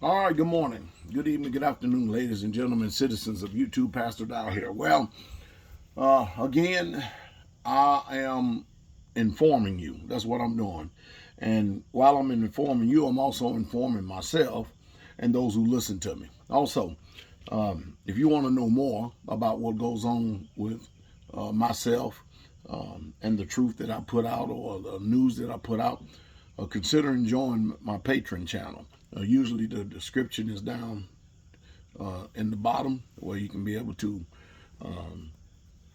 All right, good morning, good evening, good afternoon, ladies and gentlemen, citizens of YouTube. Pastor Dowell here. Well, again, I am informing you. That's what I'm doing. And while I'm informing you, I'm also informing myself and those who listen to me. Also, if you want to know more about what goes on with myself and the truth that I put out or the news that I put out, consider enjoying my Patreon channel. Usually the description is down in the bottom where you can be able to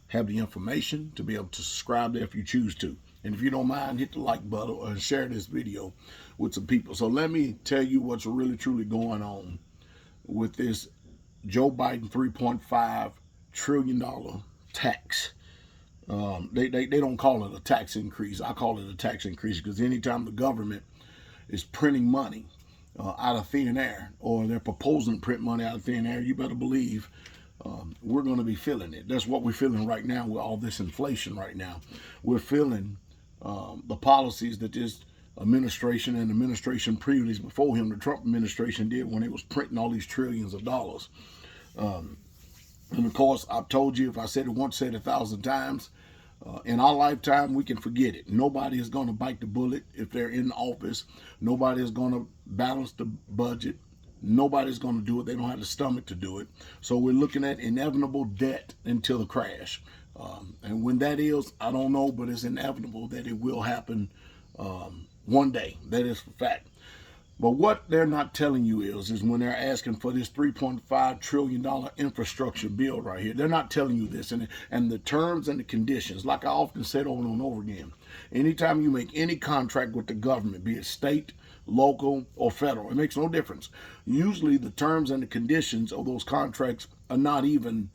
have the information to be able to subscribe there if you choose to. And if you don't mind, hit the like button or share this video with some people. So let me tell you what's really truly going on with this Joe Biden $3.5 trillion tax. They don't call it a tax increase. I call it a tax increase because anytime the government is printing money out of thin air, or they're proposing to print money out of thin air, you better believe we're going to be feeling it. That's what we're feeling right now with all this inflation right now. We're feeling the policies that this administration and administration previously before him, the Trump administration, did when it was printing all these trillions of dollars. And of course, I've told you, if I said it once, said it 1,000 times, in our lifetime, we can forget it. Nobody is going to bite the bullet if they're in office. Nobody is going to balance the budget. Nobody's going to do it. They don't have the stomach to do it. So we're looking at inevitable debt until the crash. And when that is, I don't know, but it's inevitable that it will happen one day. That is for fact. But what they're not telling you is when they're asking for this $3.5 trillion infrastructure bill right here, they're not telling you this. And the terms and the conditions, like I often said over and over again, anytime you make any contract with the government, be it state, local, or federal, it makes no difference. Usually the terms and the conditions of those contracts are not even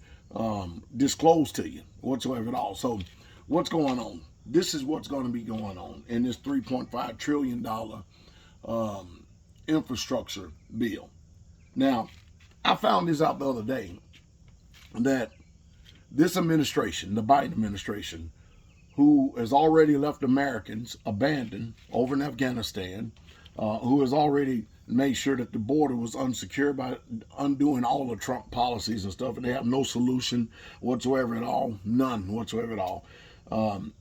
disclosed to you whatsoever at all. So what's going on? This is what's going to be going on in this $3.5 trillion infrastructure bill. Now, I found this out the other day that this administration, the Biden administration, who has already left Americans abandoned over in Afghanistan, who has already made sure that the border was unsecure by undoing all the Trump policies and stuff, and they have no solution whatsoever at all, none whatsoever at all.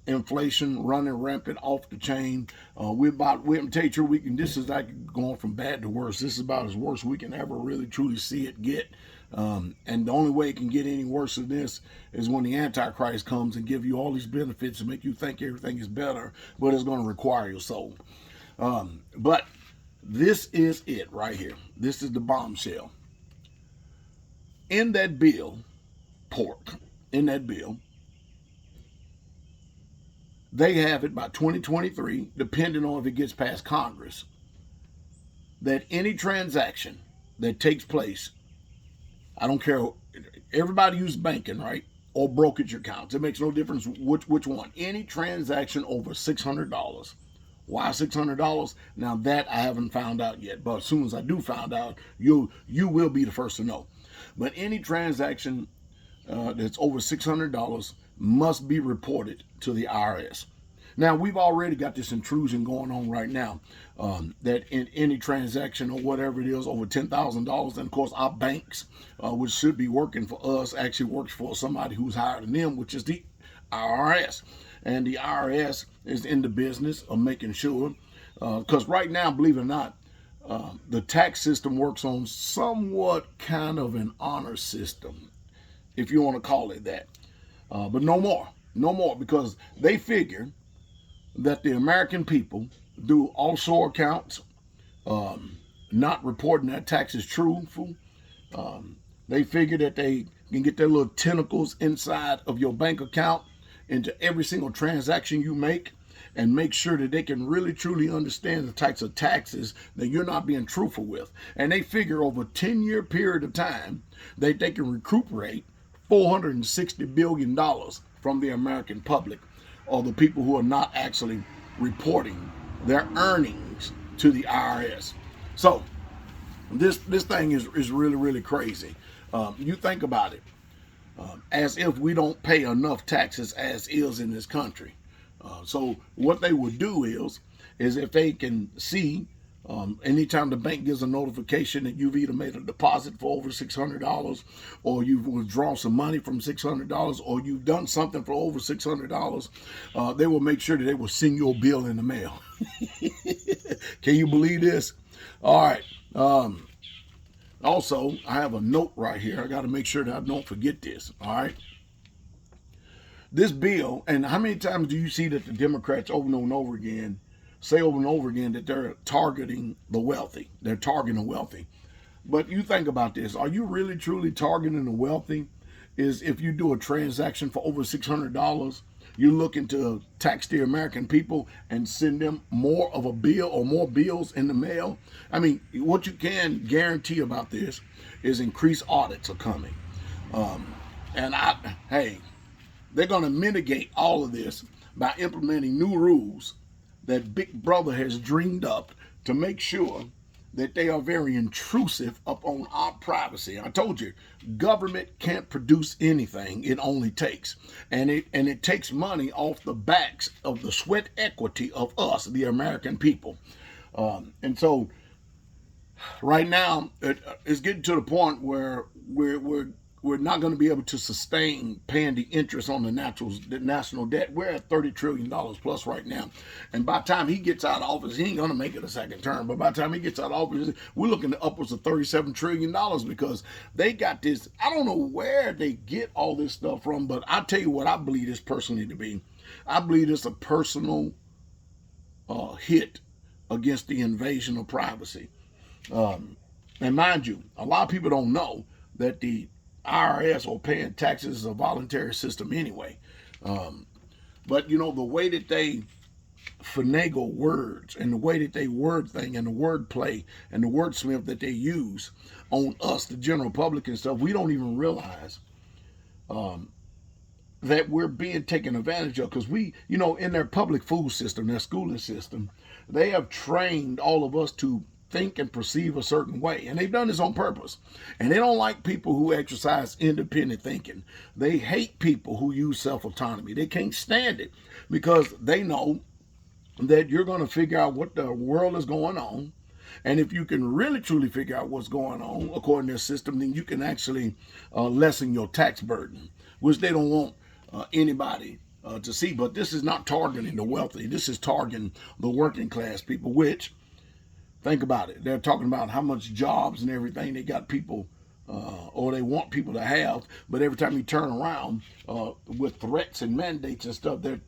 Inflation running rampant off the chain. We're tell you, this is like going from bad to worse. This is about as worse we can ever really truly see it get. And the only way it can get any worse than this is when the Antichrist comes and give you all these benefits and make you think everything is better, but it's going to require your soul. But this is it right here. This is the bombshell. In that bill, they have it by 2023, depending on if it gets past Congress, that any transaction that takes place, I don't care, everybody uses banking, right? Or brokerage accounts. It makes no difference which one. Any transaction over $600. Why $600? Now that I haven't found out yet, but as soon as I do find out, you will be the first to know. But any transaction that's over $600 must be reported to the IRS. Now, we've already got this intrusion going on right now, that in any transaction or whatever it is over $10,000, and of course our banks, which should be working for us, actually works for somebody who's higher than them, which is the IRS. And the IRS is in the business of making sure, because right now, believe it or not, the tax system works on somewhat kind of an honor system, if you want to call it that. But no more, because they figure that the American people do offshore accounts, not reporting their taxes truthful. They figure that they can get their little tentacles inside of your bank account into every single transaction you make, and make sure that they can really truly understand the types of taxes that you're not being truthful with. And they figure over a 10-year period of time that they can recuperate $460 billion from the American public, or the people who are not actually reporting their earnings to the IRS. So this thing is really, really crazy. You think about it, as if we don't pay enough taxes as is in this country. So what they would do is if they can see Anytime the bank gives a notification that you've either made a deposit for over $600, or you've withdrawn some money from $600, or you've done something for over $600, they will make sure that they will send you a bill in the mail. Can you believe this? All right. Also, I have a note right here. I got to make sure that I don't forget this. All right. This bill, and how many times do you see that the Democrats over and over again say over and over again that they're targeting the wealthy? They're targeting the wealthy. But you think about this. Are you really truly targeting the wealthy? Is if you do a transaction for over $600, you're looking to tax the American people and send them more of a bill or more bills in the mail? I mean, what you can guarantee about this is increased audits are coming. Hey, they're going to mitigate all of this by implementing new rules that Big Brother has dreamed up to make sure that they are very intrusive upon our privacy. I told you, government can't produce anything. It only takes. And it takes money off the backs of the sweat equity of us, the American people. And so right now, it's getting to the point where we're not going to be able to sustain paying the interest on the national debt. We're at $30 trillion plus right now. And by the time he gets out of office, he ain't going to make it a second term. But by the time he gets out of office, we're looking at upwards of $37 trillion because they got this. I don't know where they get all this stuff from, but I'll tell you what I believe this personally to be. I believe it's a personal hit against the invasion of privacy. And mind you, a lot of people don't know that the IRS or paying taxes is a voluntary system anyway. But you know, the way that they finagle words and the way that they word thing and the word play and the wordsmith that they use on us, the general public and stuff, we don't even realize that we're being taken advantage of, because we, you know, in their public food system, their schooling system, they have trained all of us to think and perceive a certain way. And they've done this on purpose. And they don't like people who exercise independent thinking. They hate people who use self-autonomy. They can't stand it because they know that you're going to figure out what the world is going on. And if you can really truly figure out what's going on according to their system, then you can actually lessen your tax burden, which they don't want anybody to see. But this is not targeting the wealthy. This is targeting the working class people, which, think about it. They're talking about how much jobs and everything they got people, or they want people to have. But every time you turn around with threats and mandates and stuff, they're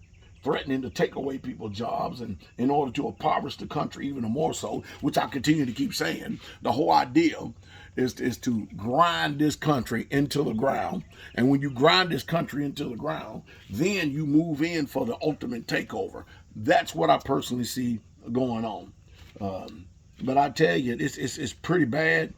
threatening to take away people's jobs, and in order to impoverish the country even more so, which I continue to keep saying. The whole idea is to grind this country into the ground. And when you grind this country into the ground, then you move in for the ultimate takeover. That's what I personally see going on. But I tell you, it's pretty bad.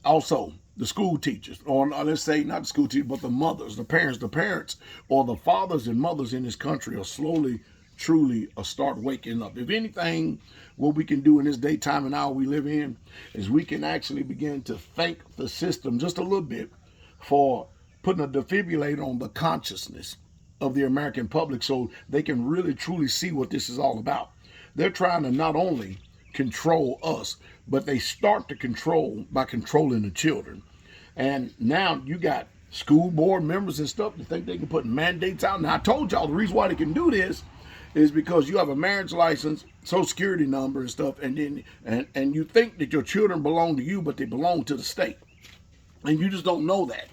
Also, the school teachers, or let's say not the school teachers, but the mothers, the parents, or the fathers and mothers in this country are slowly, truly start waking up. If anything, what we can do in this daytime and hour we live in is we can actually begin to thank the system just a little bit for putting a defibrillator on the consciousness of the American public so they can really, truly see what this is all about. They're trying to not only control us, but they start to control by controlling the children. And now you got school board members and stuff that think they can put mandates out. Now I told y'all the reason why they can do this is because you have a marriage license, social security number and stuff, and then and you think that your children belong to you, but they belong to the state. And you just don't know that.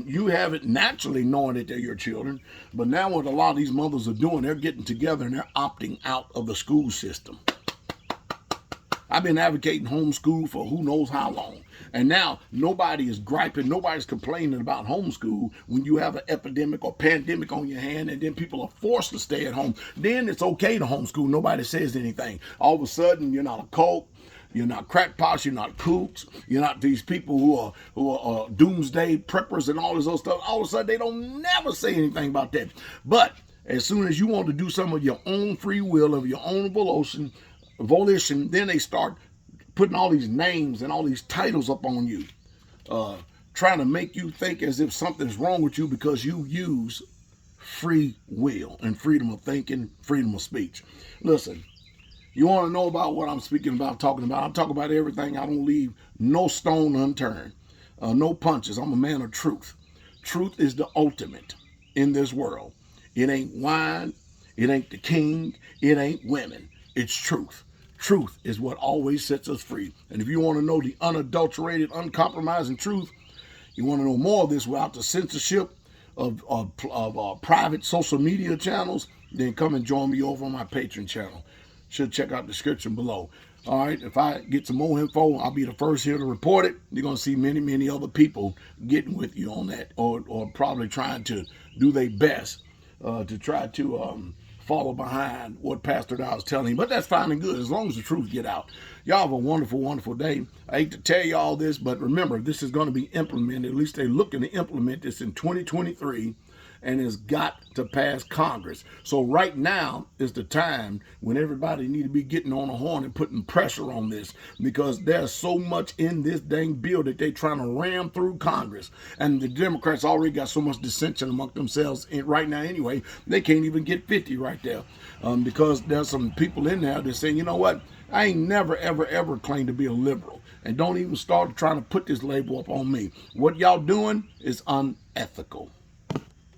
You have it naturally knowing that they're your children, but now what a lot of these mothers are doing, they're getting together and they're opting out of the school system. I've been advocating homeschool for who knows how long. And now nobody is griping, nobody's complaining about homeschool when you have an epidemic or pandemic on your hand, and then people are forced to stay at home. Then it's okay to homeschool. Nobody says anything. All of a sudden, you're not a cult. You're not crackpots. You're not kooks. You're not these people who are doomsday preppers and all this other stuff. All of a sudden, they don't never say anything about that. But as soon as you want to do some of your own free will, of your own volition, then they start putting all these names and all these titles up on you, trying to make you think as if something's wrong with you because you use free will and freedom of thinking, freedom of speech. Listen, You want to know about what I'm speaking about, talking about? I'm talking about everything. I don't leave no stone unturned, no punches. I'm a man of truth. Truth is the ultimate in this world. It ain't wine. It ain't the king. It ain't women. It's truth. Truth is what always sets us free. And if you want to know the unadulterated, uncompromising truth, you want to know more of this without the censorship of private social media channels, then come and join me over on my Patreon channel. Should check out the description below. All right, if I get some more info, I'll be the first here to report it. You're going to see many, many other people getting with you on that, or probably trying to do their best to try to follow behind what Pastor Dowell is telling you. But that's fine and good as long as the truth get out. Y'all have a wonderful, wonderful day. I hate to tell you all this, but remember, this is going to be implemented. At least they're looking to implement this in 2023. And it's got to pass Congress. So right now is the time when everybody need to be getting on the horn and putting pressure on this, because there's so much in this dang bill that they're trying to ram through Congress. And the Democrats already got so much dissension among themselves right now anyway, they can't even get 50 right there, because there's some people in there that's saying, you know what, I ain't never, ever, ever claimed to be a liberal. And don't even start trying to put this label up on me. What y'all doing is unethical.